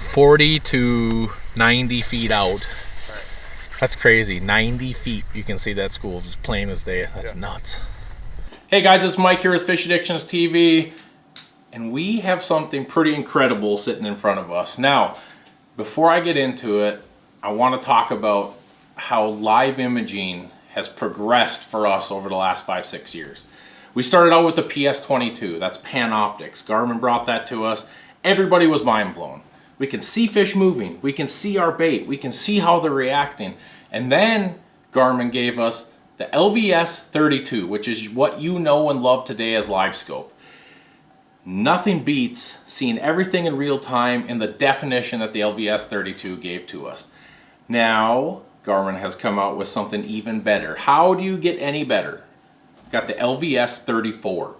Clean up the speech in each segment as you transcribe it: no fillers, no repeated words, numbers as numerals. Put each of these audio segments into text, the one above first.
40 to 90 feet out. That's crazy. 90 feet. You can see that school just plain as day. That's nuts. Hey guys, it's Mike here with Fish Addictions TV, and we have something pretty incredible sitting in front of us. Now, before I get into it, I want to talk about how live imaging has progressed for us over the last 5-6 years. We started out with the PS22, that's Panoptics. Garmin brought that to us. Everybody was mind blown. We can see fish moving, we can see our bait, we can see how they're reacting. And then Garmin gave us the LVS32, which is what you know and love today as LiveScope. Nothing beats seeing everything in real time in the definition that the LVS32 gave to us. Now, Garmin has come out with something even better. How do you get any better? Got the LVS34.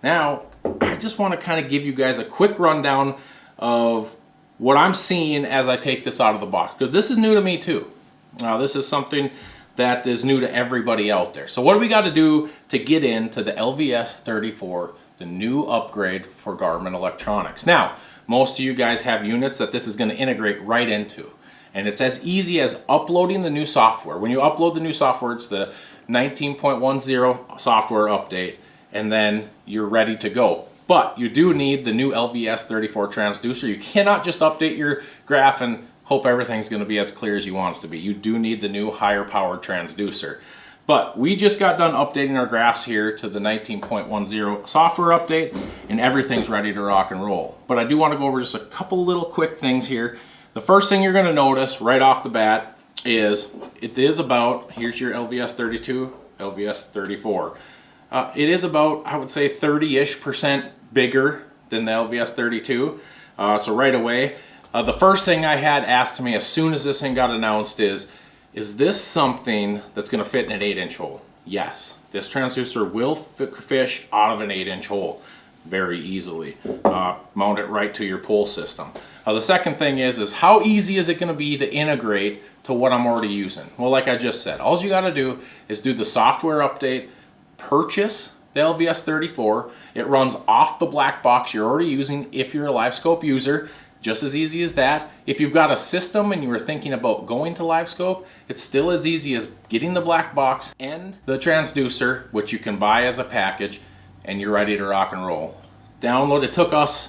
Now, I just want to kind of give you guys a quick rundown of what I'm seeing as I take this out of the box, because this is new to me too. This is something that is new to everybody out there. So what do we got to do to get into the LVS34, the new upgrade for Garmin electronics? Now, most of you guys have units that this is going to integrate right into. And it's as easy as uploading the new software. When you upload the new software, it's the 19.10 software update, and then you're ready to go. But you do need the new LVS34 transducer. You cannot just update your graph and hope everything's going to be as clear as you want it to be. You do need the new higher powered transducer. But we just got done updating our graphs here to the 19.10 software update, and everything's ready to rock and roll. But I do want to go over just a couple little quick things here. The first thing you're going to notice right off the bat is it is about, here's your LVS32, LVS34. It is about, I would say, 30-ish% bigger than the LVS32. So right away, the first thing I had asked me as soon as this thing got announced is this something that's going to fit in an 8-inch hole? Yes, this transducer will fish out of an 8-inch hole very easily. Mount it right to your pull system. The second thing is how easy is it going to be to integrate to what I'm already using? Well, like I just said, all you got to do is do the software update, purchase the LVS34. It runs off the black box you're already using if you're a LiveScope user. Just as easy as that. If you've got a system and you were thinking about going to LiveScope, it's still as easy as getting the black box and the transducer, which you can buy as a package, and you're ready to rock and roll. Download, it took us,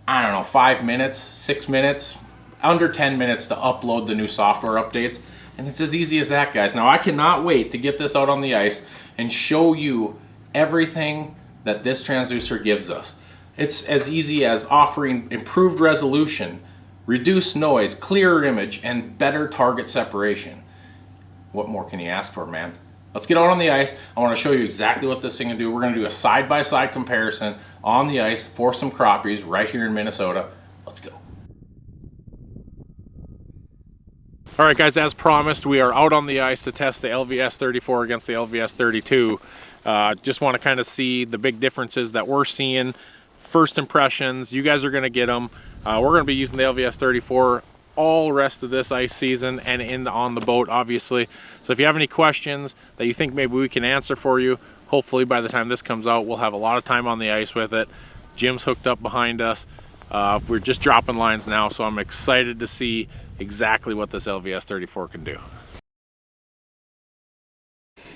I don't know, 5 minutes, 6 minutes, under 10 minutes to upload the new software updates. And it's as easy as that, guys. Now I cannot wait to get this out on the ice and show you everything that this transducer gives us. It's as easy as offering improved resolution, reduced noise, clearer image, and better target separation. What more can you ask for, man? Let's get out on the ice. I want to show you exactly what this thing can do. We're going to do a side-by-side comparison on the ice for some crappies right here in Minnesota. Let's go. All right, guys, as promised, we are out on the ice to test the LVS34 against the LVS32. Just want to kind of see the big differences that we're seeing. First impressions, you guys are going to get them. We're going to be using the LVS34 all rest of this ice season and on the boat, obviously. So if you have any questions that you think maybe we can answer for you, hopefully by the time this comes out, we'll have a lot of time on the ice with it. Jim's hooked up behind us. We're just dropping lines now, so I'm excited to see exactly what this LVS34 can do.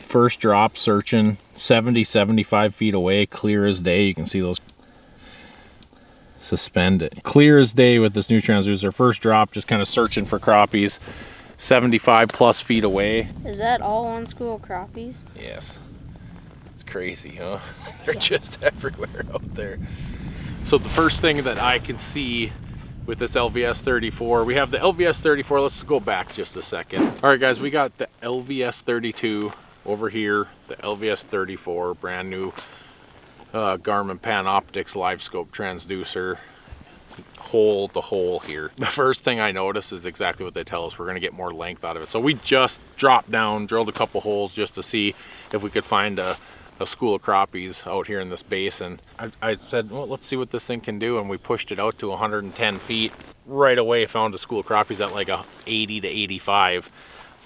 First drop, searching 70-75 feet away, clear as day. You can see those suspended. Clear as day with this new transducer. First drop, just kind of searching for crappies, 75+ feet away. Is that all on school crappies? Yes. It's crazy, huh? They're just everywhere out there. So the first thing that I can see with this LVS34, we have the LVS34. Let's go back just a second. All right, guys, we got the LVS32 over here, the LVS34, brand new Garmin Panoptics LiveScope transducer, hole to hole here. The first thing I noticed is exactly what they tell us. We're going to get more length out of it. So we just dropped down, drilled a couple holes just to see if we could find a school of crappies out here in this basin. I said, well, let's see what this thing can do, and we pushed it out to 110 feet. Right away found a school of crappies at like 80 to 85.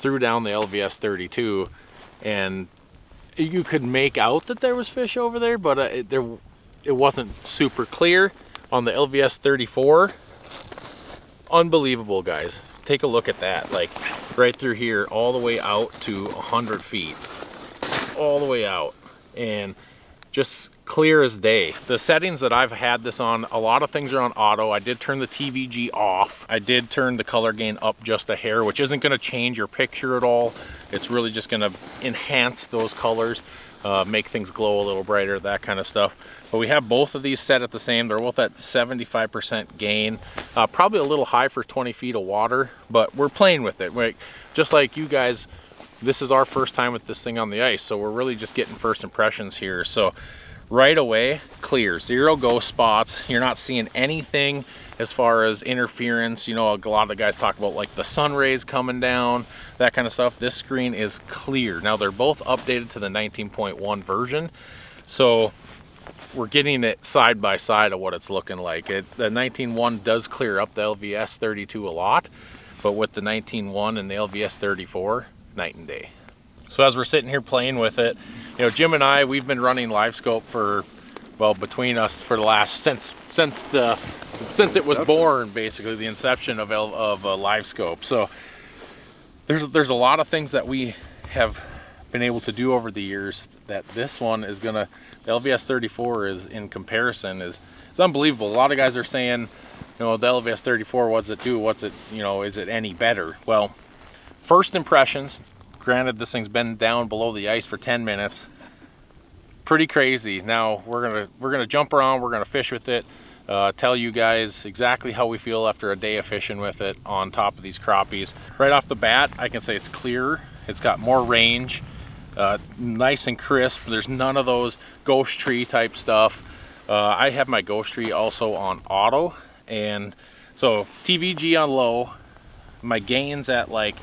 Threw down the LVS32, and you could make out that there was fish over there, but it wasn't super clear. On the LVS34, unbelievable, guys. Take a look at that, like right through here all the way out to 100 feet, all the way out, and just clear as day. The settings that I've had this on, a lot of things are on auto. I did turn the TVG off. I did turn the color gain up just a hair, which isn't going to change your picture at all. It's really just going to enhance those colors, make things glow a little brighter, that kind of stuff. But we have both of these set at the same. They're both at 75% gain. Probably a little high for 20 feet of water, but we're playing with it. Just like you guys, this is our first time with this thing on the ice, so we're really just getting first impressions here. So right away, clear, 0 ghost spots. You're not seeing anything as far as interference. You know, a lot of the guys talk about like the sun rays coming down, that kind of stuff. This screen is clear. Now they're both updated to the 19.1 version, so we're getting it side by side of what it's looking like. The 19.1 does clear up the LVS32 a lot, but with the 19.1 and the LVS34, night and day. So as we're sitting here playing with it, you know, Jim and I, we've been running LiveScope for, well, between us for the last, since it was born, basically, the inception of LiveScope. So there's a lot of things that we have been able to do over the years that this one is gonna, the LVS34 is, in comparison, is unbelievable. A lot of guys are saying, you know, the LVS34, what's it do? What's it, you know, is it any better? Well, first impressions, granted this thing's been down below the ice for 10 minutes, pretty crazy. Now we're gonna jump around, we're gonna fish with it, tell you guys exactly how we feel after a day of fishing with it on top of these crappies. Right off the bat, I can say it's clearer, it's got more range, nice and crisp. There's none of those ghost tree type stuff. I have my ghost tree also on auto, and so TVG on low, my gains at like,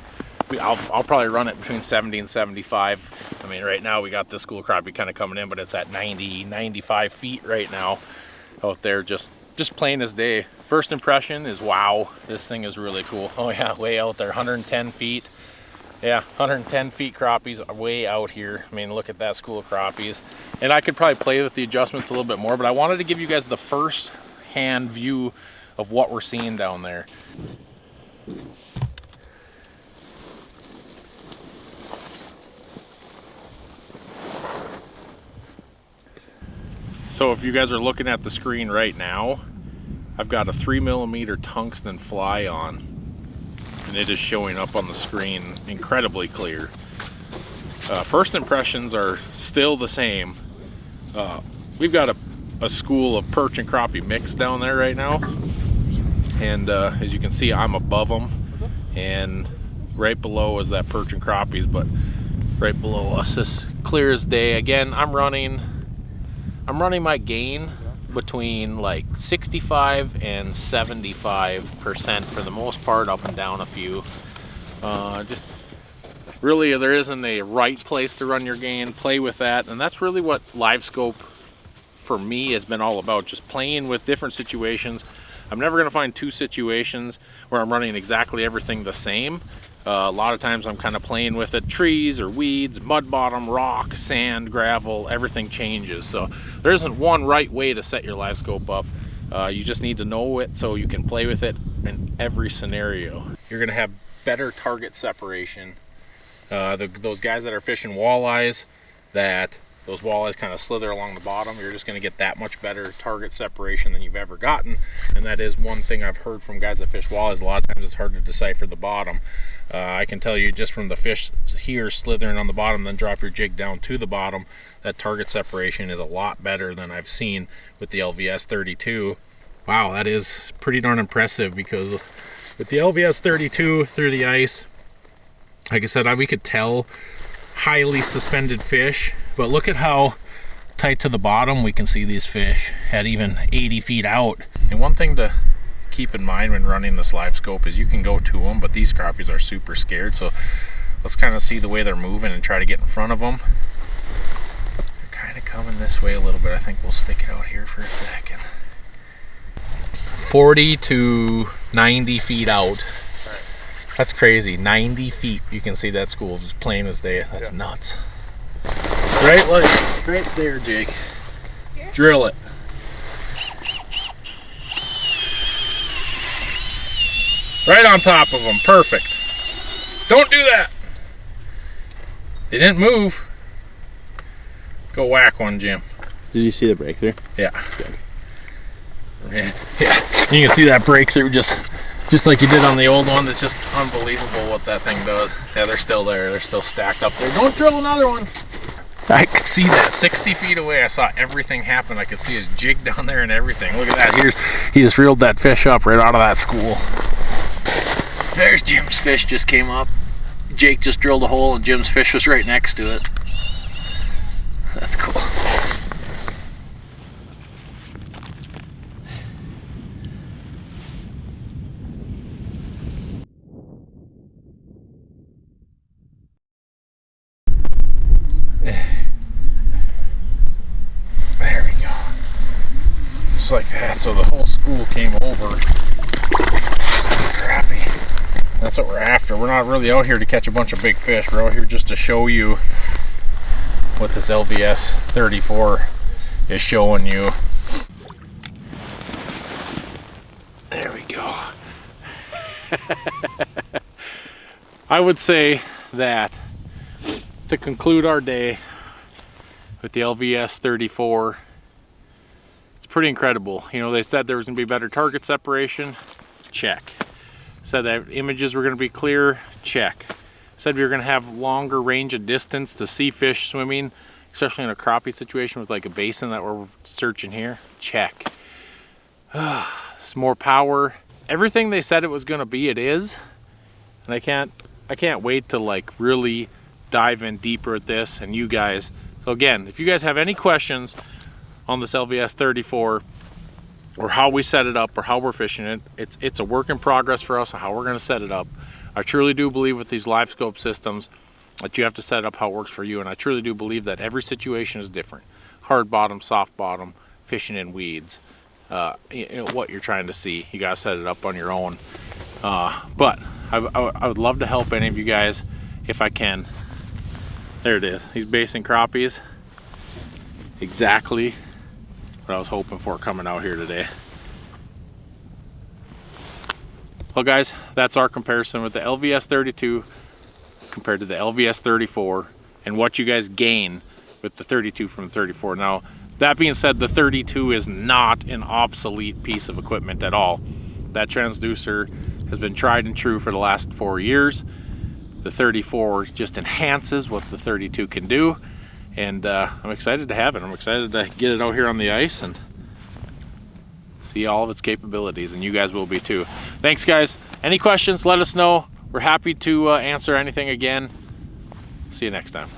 I'll probably run it between 70 and 75. I mean, right now we got this school crappie kind of coming in, but it's at 90, 95 feet right now out there, just plain as day. First impression is, wow, this thing is really cool. Oh yeah, way out there, 110 feet. Yeah, 110 feet crappies are way out here. I mean, look at that school of crappies. And I could probably play with the adjustments a little bit more, but I wanted to give you guys the first hand view of what we're seeing down there. So if you guys are looking at the screen right now, I've got a 3mm tungsten fly on, and it is showing up on the screen incredibly clear. First impressions are still the same. We've got a school of perch and crappie mix down there right now, and as you can see, I'm above them, and right below is that perch and crappies, but right below us is clear as day. Again, I'm running my gain between like 65 and 75% for the most part, up and down a few. Just really, there isn't a right place to run your gain. Play with that, and that's really what LiveScope for me has been all about, just playing with different situations. I'm never going to find two situations where I'm running exactly everything the same. A lot of times I'm kind of playing with it. Trees or weeds, mud bottom, rock, sand, gravel, everything changes. So there isn't one right way to set your LiveScope up. You just need to know it so you can play with it in every scenario. You're going to have better target separation. Those guys that are fishing walleyes, that those walleyes kind of slither along the bottom, you're just going to get that much better target separation than you've ever gotten. And that is one thing I've heard from guys that fish walleyes. A lot of times it's hard to decipher the bottom. I can tell you just from the fish here slithering on the bottom, then drop your jig down to the bottom, that target separation is a lot better than I've seen with the LVS32. Wow, that is pretty darn impressive, because with the LVS32 through the ice, like I said, we could tell highly suspended fish, but look at how tight to the bottom we can see these fish at even 80 feet out. And one thing to keep in mind when running this LiveScope is you can go to them, but these crappies are super scared. So let's kind of see the way they're moving and try to get in front of them. They're kind of coming this way a little bit. I think we'll stick it out here for a second. 40 to 90 feet out. That's crazy. 90 feet. You can see that school just plain as day. That's nuts. Right, like right there, Jake. Here? Drill it. Right on top of them. Perfect. Don't do that. They didn't move. Go whack one, Jim. Did you see the breakthrough? Yeah. Good. Yeah. You can see that breakthrough just like you did on the old one. It's just unbelievable what that thing does. Yeah, they're still there. They're still stacked up there. Don't drill another one. I could see that 60 feet away. I saw everything happen. I could see his jig down there and everything. Look at that. He just reeled that fish up right out of that school. There's Jim's fish just came up. Jake just drilled a hole and Jim's fish was right next to it. That's cool. There we go. Just like that. So the whole school came over. Crappie. That's what we're after. We're not really out here to catch a bunch of big fish. We're out here just to show you what this LVS34 is showing you. There we go. I would say that to conclude our day with the LVS34, it's pretty incredible. You know, they said there was going to be better target separation. Check. Said that images were going to be clear. Check. Said we were going to have longer range of distance to see fish swimming, especially in a crappie situation with like a basin that we're searching here. Check. It's more power. Everything they said it was going to be, it is. And I can't wait to like really dive in deeper at this and you guys. So again, if you guys have any questions on this LVS34 or how we set it up or how we're fishing it, it's a work in progress for us on how we're going to set it up. I truly do believe with these LiveScope systems that you have to set it up how it works for you, and I truly do believe that every situation is different. Hard bottom, soft bottom, fishing in weeds, you know, what you're trying to see. You got to set it up on your own. But I would love to help any of you guys if I can. There it is. He's basing crappies. Exactly what I was hoping for coming out here today. Well guys, that's our comparison with the LVS32 compared to the LVS34 and what you guys gain with the 32 from the 34. Now, that being said, the 32 is not an obsolete piece of equipment at all. That transducer has been tried and true for the last 4 years. The 34 just enhances what the 32 can do, and I'm excited to have it. I'm excited to get it out here on the ice and see all of its capabilities, and you guys will be too. Thanks guys. Any questions, let us know. We're happy to answer anything again. See you next time.